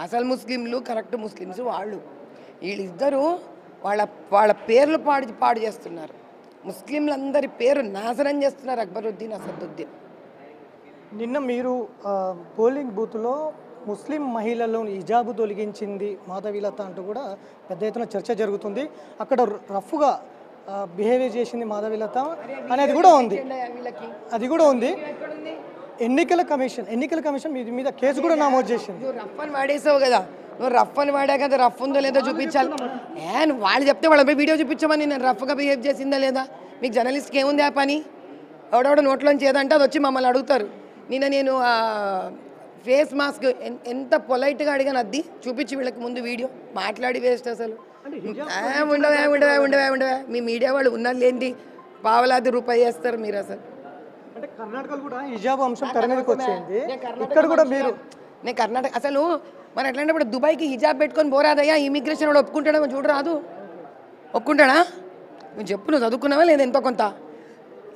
అసలు ముస్లింలు correct Muslims వాళ్ళు వీళ్ళిద్దరూ వాళ్ళ వాళ్ళ పేర్లు పాడు చేస్తున్నారు. ముస్లింలందరి పేరు నాశనం చేస్తున్నారు. అక్బరుద్దీన్, అసదుద్దీన్. నిన్న మీరు పోలింగ్ బూత్లో ముస్లిం మహిళలను హిజాబు తొలగించింది మాధవీలత అంటూ కూడా పెద్ద ఎత్తున చర్చ జరుగుతుంది. అక్కడ రఫ్గా బిహేవియర్ చేసింది మాధవీలత అనేది కూడా ఉంది. అది కూడా ఉంది. ఎన్నికల కమిషన్ మీద కేసు కూడా నమోదు చేసింది. నువ్వు రఫ్ అని వాడేసావు కదా, నువ్వు రఫ్ అని వాడా కదా, రఫ్ ఉందో లేదో చూపించాలి. నువ్వు వాళ్ళు చెప్తే వాళ్ళపై వీడియో చూపించమని, నేను రఫ్గా బిహేవ్ చేసిందా లేదా. మీకు జర్నలిస్ట్కి ఏముంది ఆ పని? ఎవడెవడ నోట్లోంచి ఏదంటే అది వచ్చి మమ్మల్ని అడుగుతారు. నేను ఫేస్ మాస్క్ ఎంత పొలైట్గా అడిగాను, అది చూపించి వీళ్ళకి ముందు వీడియో మాట్లాడి వేస్ట్. అసలు ఉండవే మీ మీడియా వాళ్ళు ఉన్నది పావలాది రూపాయి వేస్తారు మీరు. అసలు అంటే కర్ణాటకలో కూడా హిజాబ్ అంశం తెర మీదకి వచ్చింది. ఇక్కడ కూడా మీరు నేను కర్ణాటక అసలు మరి ఎట్లాంటప్పుడు దుబాయ్కి హిజాబ్ పెట్టుకొని పోరాదయ్యా, ఇమిగ్రేషన్ వాడు ఒప్పుకుంటాడా? చూడరాదు, ఒప్పుకుంటాడా? నువ్వు చెప్పు, నువ్వు చదువుకున్నావా లేదా ఎంతో కొంత?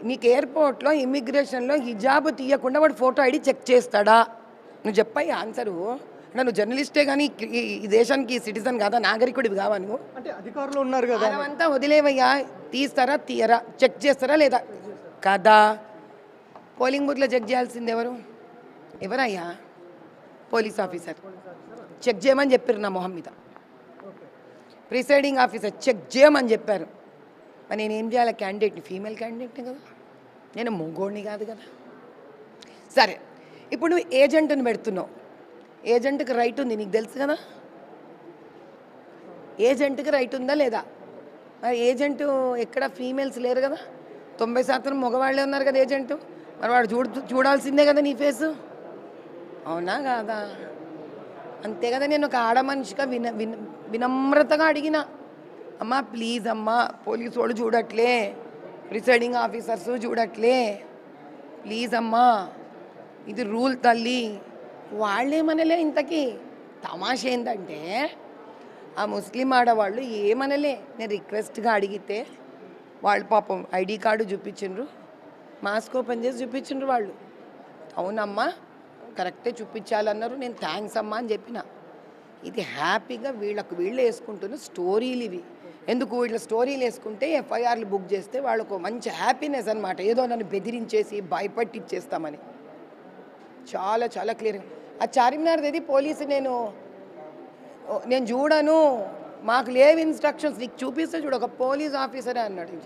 నీకు ఎయిర్పోర్ట్లో ఇమిగ్రేషన్లో హిజాబ్ తీయకుండా వాడు ఫోటో ఐడి చెక్ చేస్తాడా? నువ్వు చెప్పాయి ఆన్సరు. అంటే నువ్వు జర్నలిస్టే కానీ ఈ దేశానికి సిటిజన్ కాదా, నాగరికుడివి కావా నువ్వు? అంటే అధికారులు ఉన్నారు కదా, అంతా వదిలేవయ్యా. తీస్తారా తీయరా, చెక్ చేస్తారా లేదా కదా? పోలింగ్ బూత్లో చెక్ చేయాల్సింది ఎవరయ్యా? పోలీస్ ఆఫీసర్ చెక్ చేయమని చెప్పారు నా మొహం మీద. ప్రిసైడింగ్ ఆఫీసర్ చెక్ చేయమని చెప్పారు. మరి నేనేం చేయాలి? క్యాండిడేట్ని, ఫీమేల్ క్యాండిడేట్ని కదా, నేను మొగోడిని కాదు కదా. సరే, ఇప్పుడు నువ్వు ఏజెంట్ని పెడుతున్నావు. ఏజెంట్కి రైట్ ఉంది, నీకు తెలుసు కదా. ఏజెంట్కి రైట్ ఉందా లేదా? మరి ఏజెంట్ ఎక్కడ ఫీమేల్స్ లేరు కదా, 90% మగవాళ్ళే ఉన్నారు కదా ఏజెంటు. మరి వాడు చూడాల్సిందే కదా నీ ఫేసు, అవునా కాదా? అంతే కదా. నేను ఒక ఆడ మనిషిగా వినమ్రతగా అడిగిన, అమ్మా ప్లీజ్ అమ్మా, పోలీసు వాళ్ళు చూడట్లే, ప్రిసైడింగ్ ఆఫీసర్స్ చూడట్లే, ప్లీజ్ అమ్మా, ఇది రూల్ తల్లి. వాళ్ళేమనలే. ఇంతకీ తమాష ఏంటంటే ఆ ముస్లిం ఆడవాళ్ళు ఏమనలే. నేను రిక్వెస్ట్గా అడిగితే వాళ్ళు పాపం ఐడి కార్డు చూపించిండ్రు, మాస్క్ ఓపెన్ చేసి చూపించిండ్రు. వాళ్ళు అవునమ్మా కరెక్టే చూపించాలన్నారు. నేను థ్యాంక్స్ అమ్మా అని చెప్పిన. ఇది హ్యాపీగా వీళ్ళు వేసుకుంటున్న స్టోరీలు ఇవి. ఎందుకు వీళ్ళ స్టోరీలు వేసుకుంటే ఎఫ్ఐఆర్లు బుక్ చేస్తే వాళ్ళకు మంచి హ్యాపీనెస్ అనమాట. ఏదో నన్ను బెదిరించేసి భయపట్టిచ్చేస్తామని. చాలా చాలా క్లియర్గా ఆ చార్మినార్ది పోలీసు నేను చూడను, మాకు లేవు ఇన్స్ట్రక్షన్స్, నీకు చూపిస్తే చూడు, ఒక పోలీస్ ఆఫీసరే అన్నాడు.